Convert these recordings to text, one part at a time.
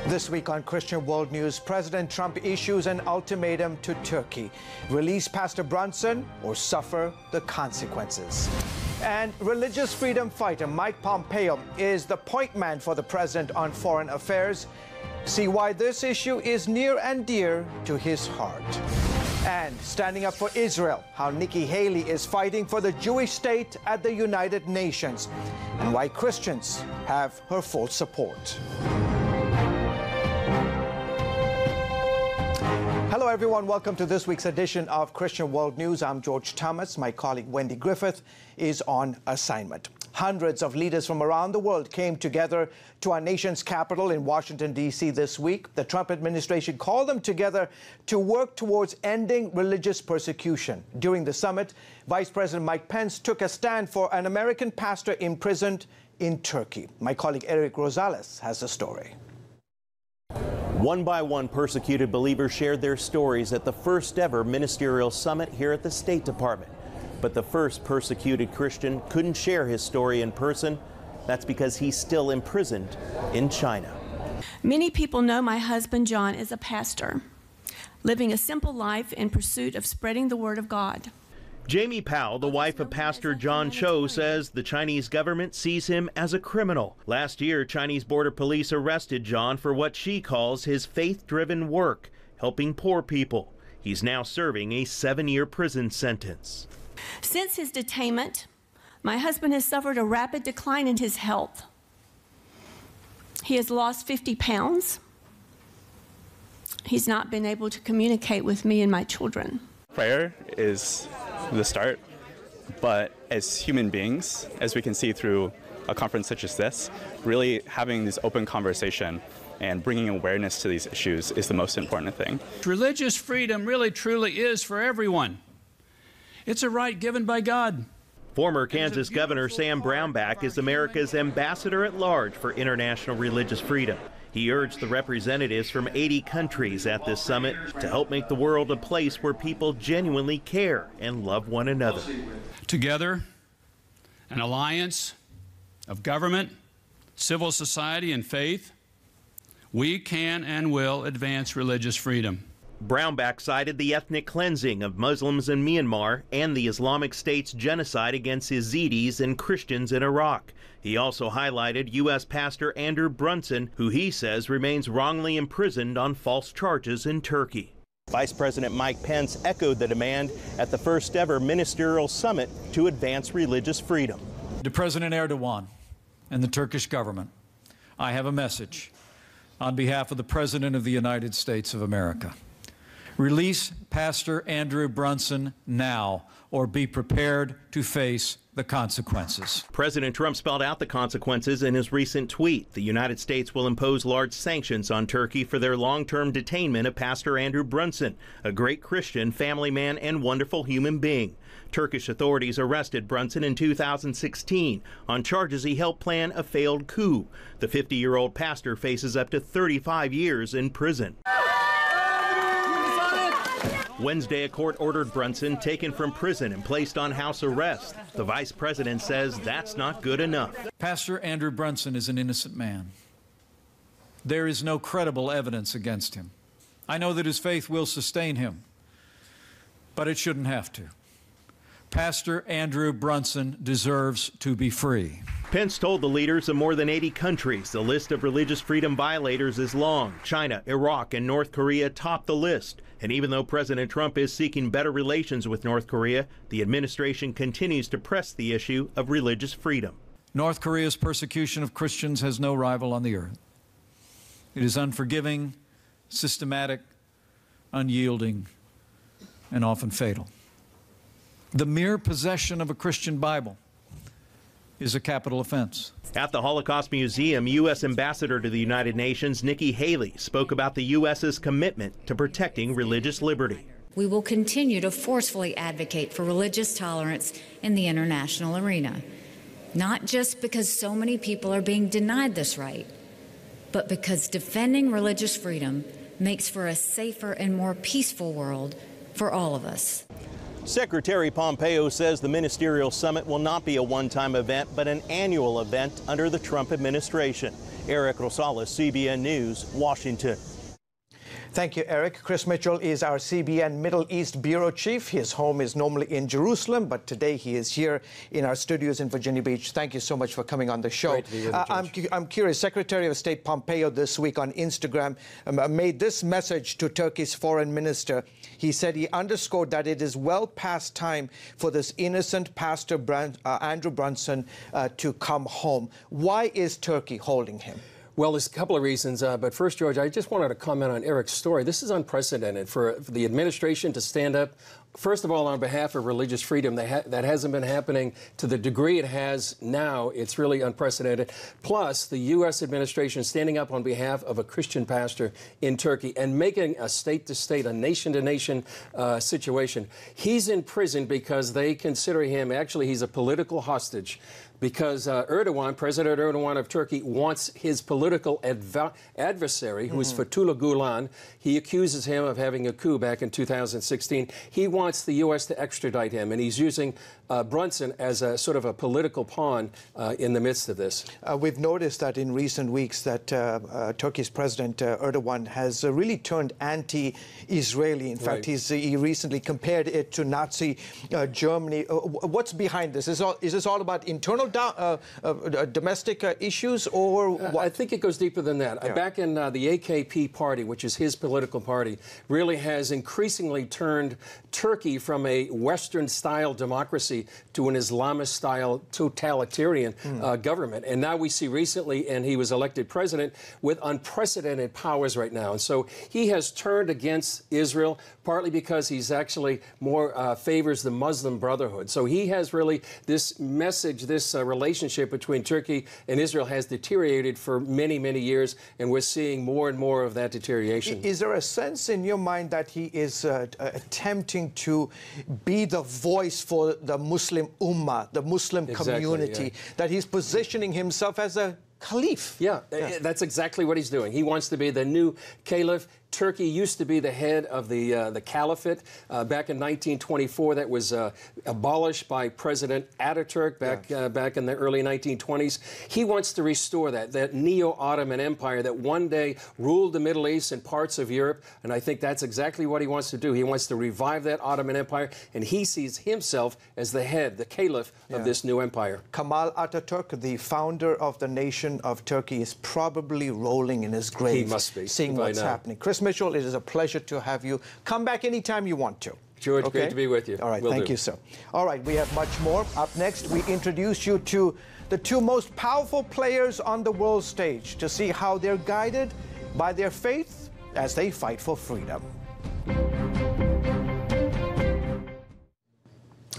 This week on Christian World News, President Trump issues an ultimatum to Turkey. Release Pastor Brunson or suffer the consequences. And religious freedom fighter Mike Pompeo is the point man for the president on foreign affairs. See why this issue is near and dear to his heart. And standing up for Israel, how Nikki Haley is fighting for the Jewish state at the United Nations, and why Christians have her full support. Hello, everyone. Welcome to this week's edition of Christian World News. I'm George Thomas. My colleague Wendy Griffith is on assignment. Hundreds of leaders from around the world came together to our nation's capital in Washington, D.C. this week. The Trump administration called them together to work towards ending religious persecution. During the summit, Vice President Mike Pence took a stand for an American pastor imprisoned in Turkey. My colleague Eric Rosales has the story. One by one, persecuted believers shared their stories at the first ever ministerial summit here at the State Department. But the first persecuted Christian couldn't share his story in person. That's because he's still imprisoned in China. Many people know my husband John is a pastor, living a simple life in pursuit of spreading the word of God. Jamie Powell, the wife of Pastor John Cho, says the Chinese government sees him as a criminal. Last year, Chinese border police arrested John for what she calls his faith-driven work, helping poor people. He's now serving a 7-year prison sentence. Since his detainment, my husband has suffered a rapid decline in his health. He has lost 50 pounds. He's not been able to communicate with me and my children. Prayer is the start, but as human beings, as we can see through a conference such as this, really having this open conversation and bringing awareness to these issues is the most important thing. Religious freedom really truly is for everyone. It's a right given by God. Former Kansas Governor Sam Brownback is America's ambassador at large for international religious freedom. He urged the representatives from 80 countries at this summit to help make the world a place where people genuinely care and love one another. Together, an alliance of government, civil society, and faith, we can and will advance religious freedom. Brownback cited the ethnic cleansing of Muslims in Myanmar and the Islamic State's genocide against Yazidis and Christians in Iraq. He also highlighted U.S. Pastor Andrew Brunson, who he says remains wrongly imprisoned on false charges in Turkey. Vice President Mike Pence echoed the demand at the first ever ministerial summit to advance religious freedom. To President Erdogan and the Turkish government, I have a message on behalf of the President of the United States of America. Release Pastor Andrew Brunson now, or be prepared to face the consequences. President Trump spelled out the consequences in his recent tweet. The United States will impose large sanctions on Turkey for their long-term detainment of Pastor Andrew Brunson, a great Christian, family man, and wonderful human being. Turkish authorities arrested Brunson in 2016 on charges he helped plan a failed coup. The 50-year-old pastor faces up to 35 years in prison. Wednesday, a court ordered Brunson taken from prison and placed on house arrest. The vice president says that's not good enough. Pastor Andrew Brunson is an innocent man. There is no credible evidence against him. I know that his faith will sustain him, but it shouldn't have to. Pastor Andrew Brunson deserves to be free. Pence told the leaders of more than 80 countries the list of religious freedom violators is long. China, Iraq, and North Korea top the list. And even though President Trump is seeking better relations with North Korea, the administration continues to press the issue of religious freedom. North Korea's persecution of Christians has no rival on the earth. It is unforgiving, systematic, unyielding, and often fatal. The mere possession of a Christian Bible is a capital offense. At the Holocaust Museum, U.S. Ambassador to the United Nations Nikki Haley spoke about the U.S.'s commitment to protecting religious liberty. We will continue to forcefully advocate for religious tolerance in the international arena, not just because so many people are being denied this right, but because defending religious freedom makes for a safer and more peaceful world for all of us. Secretary Pompeo says the ministerial summit will not be a one-time event, but an annual event under the Trump administration. Eric Rosales, CBN News, Washington. Thank you, Eric. Chris Mitchell is our CBN Middle East Bureau Chief. His home is normally in Jerusalem, but today he is here in our studios in Virginia Beach. Thank you so much for coming on the show. Great to be with you, George. I'm curious, Secretary of State Pompeo this week on Instagram made this message to Turkey's foreign minister. He said he underscored that it is well past time for this innocent pastor Andrew Brunson to come home. Why is Turkey holding him? Well, there's a couple of reasons, but first, George, I just wanted to comment on Eric's story. This is unprecedented for the administration to stand up, first of all, on behalf of religious freedom. That hasn't been happening to the degree it has now. It's really unprecedented. Plus, the U.S. administration standing up on behalf of a Christian pastor in Turkey and making a state-to-state, a nation-to-nation situation. He's in prison because they consider him, actually, he's a political hostage. Because Erdogan, President Erdogan of Turkey, wants his political adversary, who is Fethullah Gulen. He accuses him of having a coup back in 2016. He wants the U.S. to extradite him, and he's using Brunson as a sort of a political pawn in the midst of this. We've noticed that in recent weeks that Turkey's President Erdogan has really turned anti-Israeli. In fact, he recently compared it to Nazi Germany. What's behind this? Is this all about internal domestic issues, or I think it goes deeper than that. Yeah. Back in the AKP party, which is his political party, really has increasingly turned Turkey from a Western-style democracy to an Islamist-style totalitarian government. And now we see recently, and he was elected president with unprecedented powers right now. And so he has turned against Israel, partly because he's actually more favors the Muslim Brotherhood. So he has really this message, this relationship between Turkey and Israel has deteriorated for many, many years, and we're seeing more and more of that deterioration. Is there a sense in your mind that he is attempting to be the voice for the Muslim Ummah, the Muslim community, that he's positioning himself as a caliph? Yeah, that's exactly what he's doing. He wants to be the new caliph. Turkey used to be the head of the caliphate back in 1924. That was abolished by President Ataturk back in the early 1920s. He wants to restore that neo-Ottoman empire that one day ruled the Middle East and parts of Europe. And I think that's exactly what he wants to do. He wants to revive that Ottoman empire, and he sees himself as the head, the caliph of this new empire. Kemal Ataturk, the founder of the nation of Turkey, is probably rolling in his grave. He must be, seeing what's happening. Chris Mitchell, it is a pleasure to have you. Come back anytime you want to. George, great to be with you. All right, thank you, sir. All right, we have much more. Up next, we introduce you to the two most powerful players on the world stage to see how they're guided by their faith as they fight for freedom.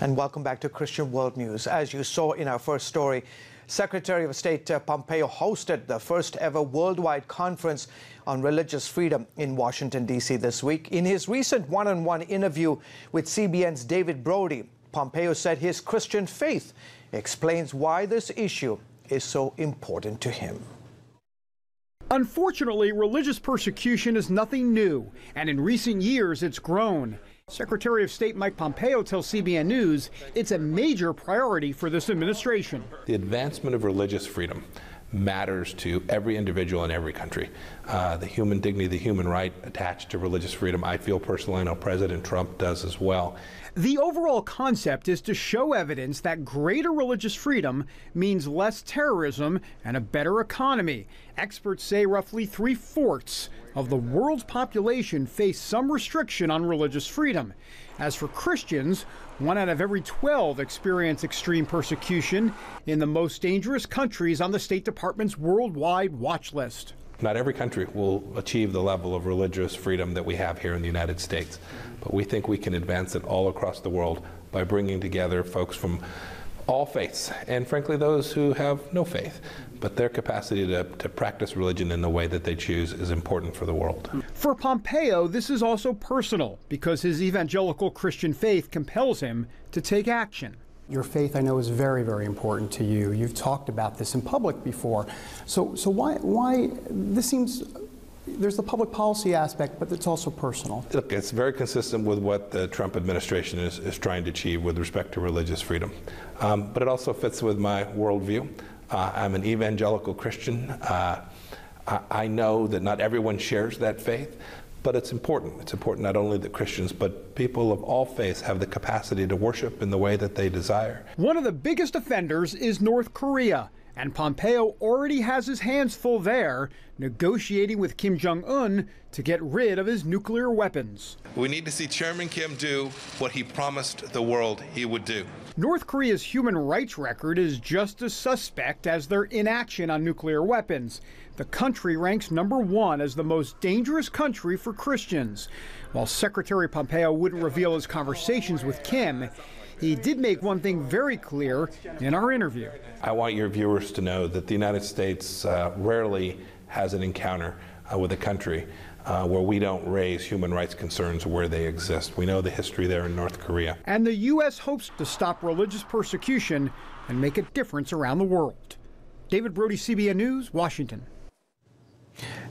And welcome back to Christian World News. As you saw in our first story, Secretary of State Pompeo hosted the first ever worldwide conference on religious freedom in Washington, D.C. this week. In his recent one-on-one interview with CBN's David Brody, Pompeo said his Christian faith explains why this issue is so important to him. Unfortunately, religious persecution is nothing new, and in recent years it's grown. Secretary of State Mike Pompeo tells CBN News it's a major priority for this administration. The advancement of religious freedom matters to every individual in every country. The human dignity, the human right attached to religious freedom, I feel personally, I know President Trump does as well. The overall concept is to show evidence that greater religious freedom means less terrorism and a better economy. Experts say roughly 3/4 of the world's population face some restriction on religious freedom. As for Christians, 1 out of every 12 experience extreme persecution in the most dangerous countries on the State Department's worldwide watch list. Not every country will achieve the level of religious freedom that we have here in the United States, but we think we can advance it all across the world by bringing together folks from all faiths, and frankly those who have no faith. But their capacity to practice religion in the way that they choose is important for the world. For Pompeo, this is also personal because his evangelical Christian faith compels him to take action. Your faith, I know, is very, very important to you. You've talked about this in public before. So why this seems, there's the public policy aspect, but it's also personal. Look, it's very consistent with what the Trump administration is trying to achieve with respect to religious freedom. But it also fits with my worldview. I'm an evangelical Christian. I know that not everyone shares that faith, but it's important. It's important not only that Christians, but people of all faiths have the capacity to worship in the way that they desire. One of the biggest offenders is North Korea, and Pompeo already has his hands full there, negotiating with Kim Jong-un to get rid of his nuclear weapons. We need to see Chairman Kim do what he promised the world he would do. North Korea's human rights record is just as suspect as their inaction on nuclear weapons. The country ranks #1 as the most dangerous country for Christians. While Secretary Pompeo wouldn't reveal his conversations with Kim, he did make one thing very clear in our interview. I want your viewers to know that the United States rarely has an encounter with a country where we don't raise human rights concerns where they exist. We know the history there in North Korea. And the U.S. hopes to stop religious persecution and make a difference around the world. David Brody, CBN News, Washington.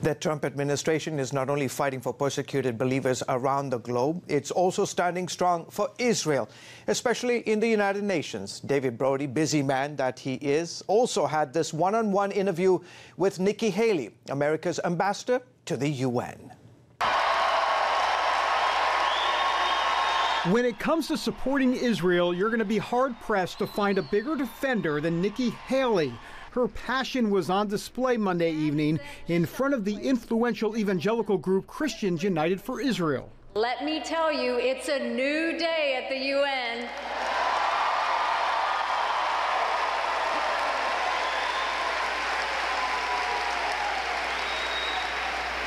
The Trump administration is not only fighting for persecuted believers around the globe, it's also standing strong for Israel, especially in the United Nations. David Brody, busy man that he is, also had this one-on-one interview with Nikki Haley, America's ambassador to the UN. When it comes to supporting Israel, you're going to be hard-pressed to find a bigger defender than Nikki Haley. Her passion was on display Monday evening in front of the influential evangelical group Christians United for Israel. Let me tell you, it's a new day at the UN.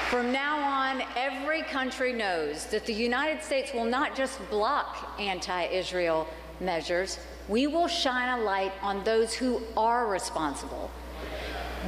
From now on, every country knows that the United States will not just block anti-Israel measures, we will shine a light on those who are responsible.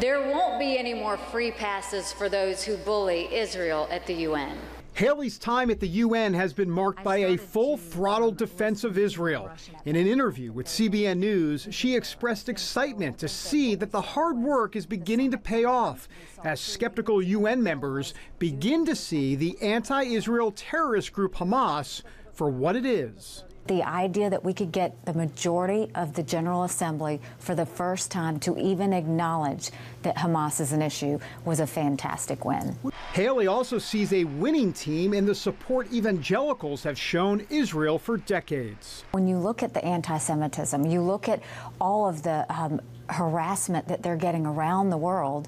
There won't be any more free passes for those who bully Israel at the UN. Haley's time at the UN has been marked by a full-throttle defense of Israel. In an interview with CBN News, she expressed excitement to see that the hard work is beginning to pay off as skeptical UN members begin to see the anti-Israel terrorist group Hamas for what it is. The idea that we could get the majority of the General Assembly for the first time to even acknowledge that Hamas is an issue was a fantastic win. Haley also sees a winning team in the support evangelicals have shown Israel for decades. When you look at the anti-Semitism, you look at all of the harassment that they're getting around the world,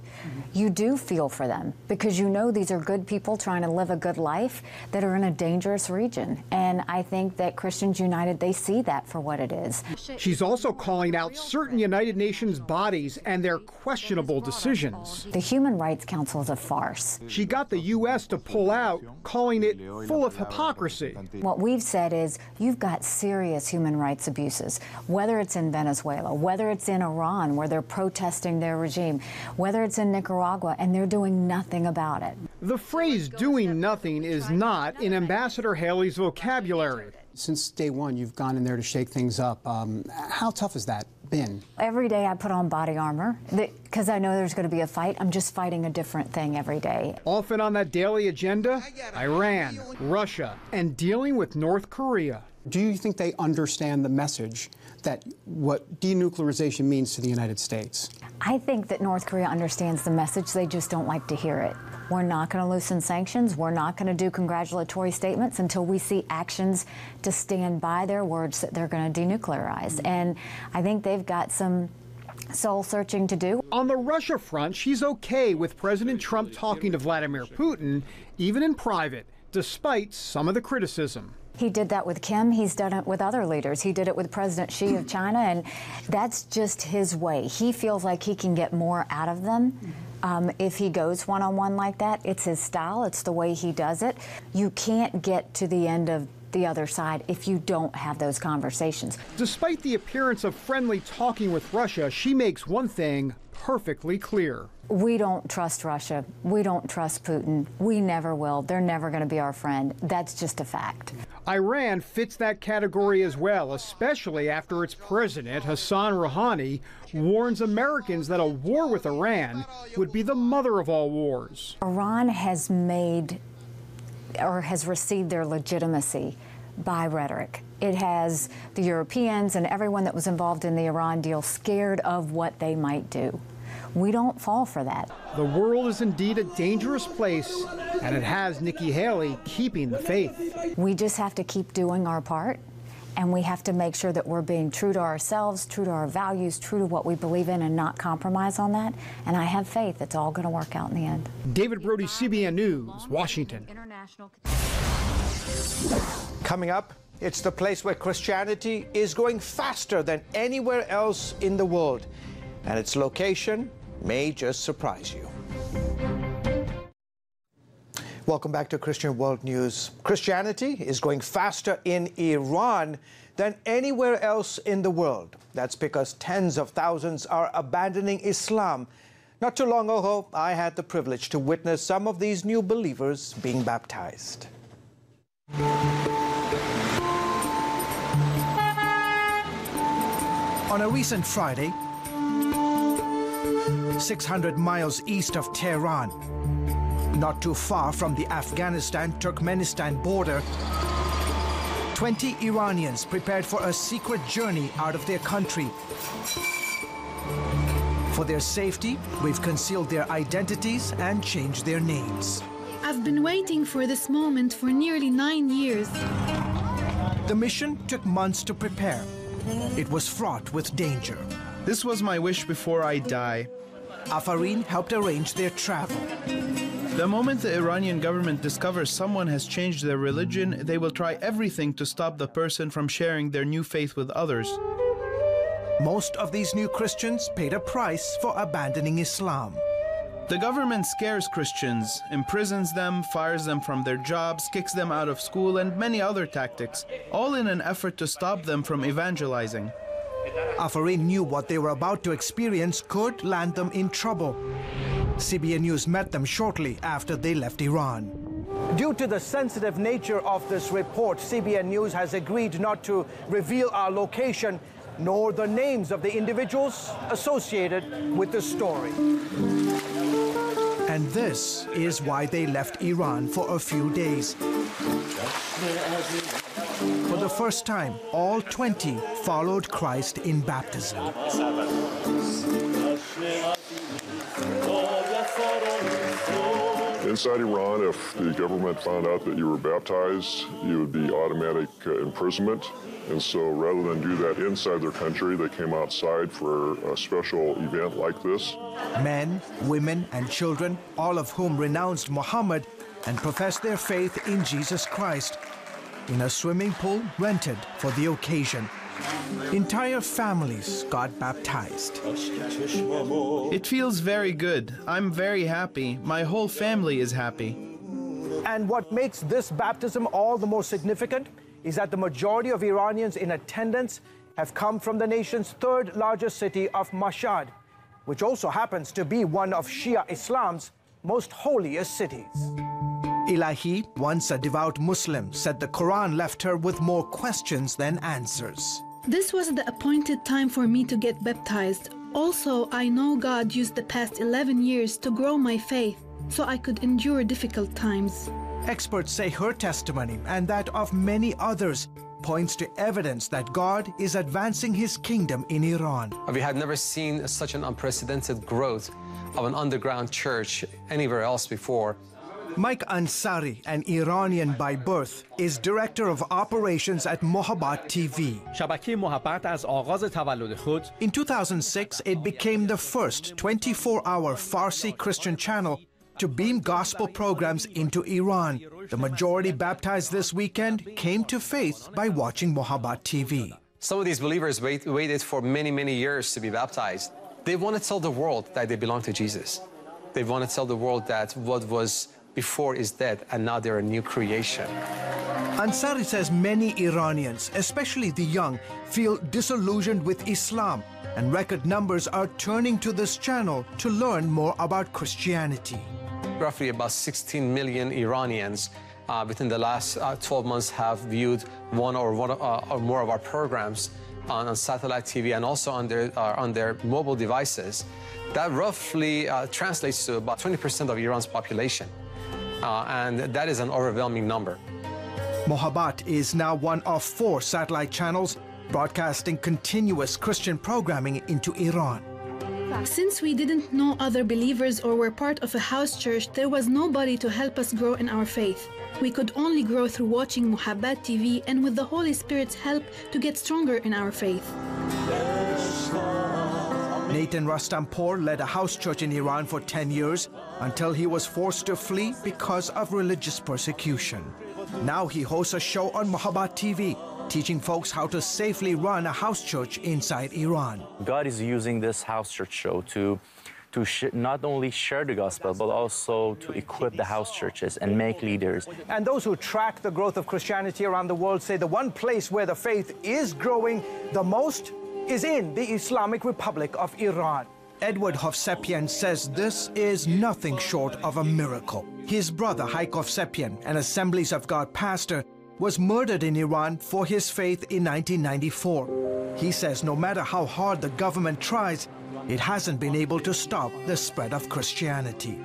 you do feel for them because you know these are good people trying to live a good life that are in a dangerous region. And I think that Christians United, they see that for what it is. She's also calling out certain United Nations bodies and their questionable decisions. The Human Rights Council is a farce. She got the U.S. to pull out, calling it full of hypocrisy. What we've said is you've got serious human rights abuses, whether it's in Venezuela, whether it's in Iran, where they're protesting their regime, whether it's in Nicaragua, and they're doing nothing about it. The phrase doing nothing is not in Ambassador Haley's vocabulary. Since day one, you've gone in there to shake things up. How tough has that been? Every day I put on body armor because I know there's going to be a fight. I'm just fighting a different thing every day. Often on that daily agenda, Iran, Russia, and dealing with North Korea. Do you think they understand the message that what denuclearization means to the United States? I think that North Korea understands the message. They just don't like to hear it. We're not going to loosen sanctions. We're not going to do congratulatory statements until we see actions to stand by their words that they're going to denuclearize. And I think they've got some soul searching to do. On the Russia front, she's okay with President Trump talking to Vladimir Putin, even in private, despite some of the criticism. He did that with Kim. He's done it with other leaders. He did it with President Xi of China, and that's just his way. He feels like he can get more out of them if he goes one-on-one like that. It's his style. It's the way he does it. You can't get to the end of the other side if you don't have those conversations. Despite the appearance of friendly talking with Russia, she makes one thing perfectly clear. We don't trust Russia. We don't trust Putin. We never will. They're never going to be our friend. That's just a fact. Iran fits that category as well, especially after its president, Hassan Rouhani, warns Americans that a war with Iran would be the mother of all wars. Iran has made or has received their legitimacy by rhetoric. It has the Europeans and everyone that was involved in the Iran deal scared of what they might do. We don't fall for that. The world is indeed a dangerous place, and it has Nikki Haley keeping the faith. We just have to keep doing our part, and we have to make sure that we're being true to ourselves, true to our values, true to what we believe in, and not compromise on that. And I have faith it's all going to work out in the end. David Brody, CBN News, Washington. Coming up, it's the place where Christianity is growing faster than anywhere else in the world, and its location may just surprise you. Welcome back to Christian World News. Christianity is growing faster in Iran than anywhere else in the world. That's because tens of thousands are abandoning Islam. Not too long ago, I had the privilege to witness some of these new believers being baptized. On a recent Friday, 600 miles east of Tehran, not too far from the Afghanistan-Turkmenistan border, 20 Iranians prepared for a secret journey out of their country. For their safety, we've concealed their identities and changed their names. I've been waiting for this moment for nearly 9 years. The mission took months to prepare. It was fraught with danger. This was my wish before I die. Afarin helped arrange their travel. The moment the Iranian government discovers someone has changed their religion, they will try everything to stop the person from sharing their new faith with others. Most of these new Christians paid a price for abandoning Islam. The government scares Christians, imprisons them, fires them from their jobs, kicks them out of school, and many other tactics, all in an effort to stop them from evangelizing. Afarin knew what they were about to experience could land them in trouble. CBN News met them shortly after they left Iran. Due to the sensitive nature of this report, CBN News has agreed not to reveal our location nor the names of the individuals associated with the story. And this is why they left Iran for a few days. For the first time, all 20 followed Christ in baptism. Inside Iran, if the government found out that you were baptized, you would be automatic imprisonment. And so rather than do that inside their country, they came outside for a special event like this. Men, women, and children, all of whom renounced Muhammad and professed their faith in Jesus Christ, in a swimming pool rented for the occasion. Entire families got baptized. It feels very good. I'm very happy. My whole family is happy. And what makes this baptism all the more significant is that the majority of Iranians in attendance have come from the nation's third largest city of Mashhad, which also happens to be one of Shia Islam's most holiest cities. Ilahi, once a devout Muslim, said the Quran left her with more questions than answers. This was the appointed time for me to get baptized. Also, I know God used the past 11 years to grow my faith so I could endure difficult times. Experts say her testimony and that of many others points to evidence that God is advancing his kingdom in Iran. We had never seen such an unprecedented growth of an underground church anywhere else before. Mike Ansari, an Iranian by birth, is director of operations at Mohabbat TV. In 2006, it became the first 24-hour Farsi Christian channel to beam gospel programs into Iran. The majority baptized this weekend came to faith by watching Mohabbat TV. Some of these believers waited for many, many years to be baptized. They want to tell the world that they belong to Jesus. They want to tell the world that what was before is dead and now they're a new creation. Ansari says many Iranians, especially the young, feel disillusioned with Islam, and record numbers are turning to this channel to learn more about Christianity. Roughly about 16 million Iranians within the last 12 months have viewed one or more of our programs on satellite TV and also on their mobile devices. That roughly translates to about 20% of Iran's population. And that is an overwhelming number. Mohabbat is now one of 4 satellite channels broadcasting continuous Christian programming into Iran. Since we didn't know other believers or were part of a house church, there was nobody to help us grow in our faith. We could only grow through watching Muhabbat TV and with the Holy Spirit's help to get stronger in our faith. Nathan Rustampour led a house church in Iran for 10 years until he was forced to flee because of religious persecution. Now he hosts a show on Muhabbat TV, teaching folks how to safely run a house church inside Iran. God is using this house church show to not only share the gospel, but also to equip the house churches and make leaders. And those who track the growth of Christianity around the world say the one place where the faith is growing the most is in the Islamic Republic of Iran. Edward Hovsepian says this is nothing short of a miracle. His brother, Haik Hovsepian, an Assemblies of God pastor, was murdered in Iran for his faith in 1994. He says no matter how hard the government tries, it hasn't been able to stop the spread of Christianity.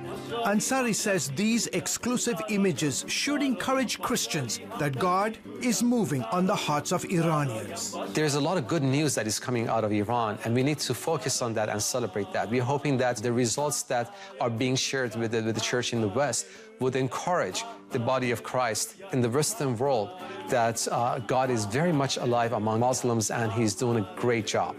Ansari says these exclusive images should encourage Christians that God is moving on the hearts of Iranians. There's a lot of good news that is coming out of Iran, and we need to focus on that and celebrate that. We're hoping that the results that are being shared with the church in the West would encourage the body of Christ in the Western world that God is very much alive among Muslims and he's doing a great job.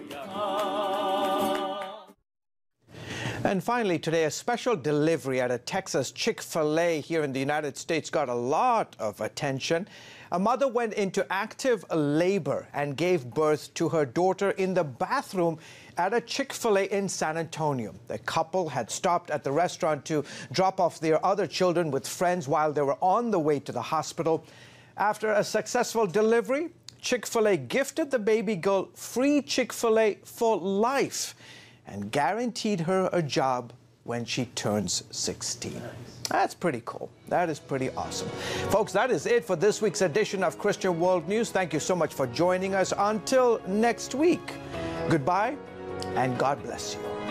And finally today, a special delivery at a Texas Chick-fil-A here in the United States got a lot of attention. A mother went into active labor and gave birth to her daughter in the bathroom at a Chick-fil-A in San Antonio. The couple had stopped at the restaurant to drop off their other children with friends while they were on the way to the hospital. After a successful delivery, Chick-fil-A gifted the baby girl free Chick-fil-A for life and guaranteed her a job when she turns 16. That's pretty cool. That is pretty awesome. Folks, that is it for this week's edition of Christian World News. Thank you so much for joining us. Until next week, goodbye and God bless you.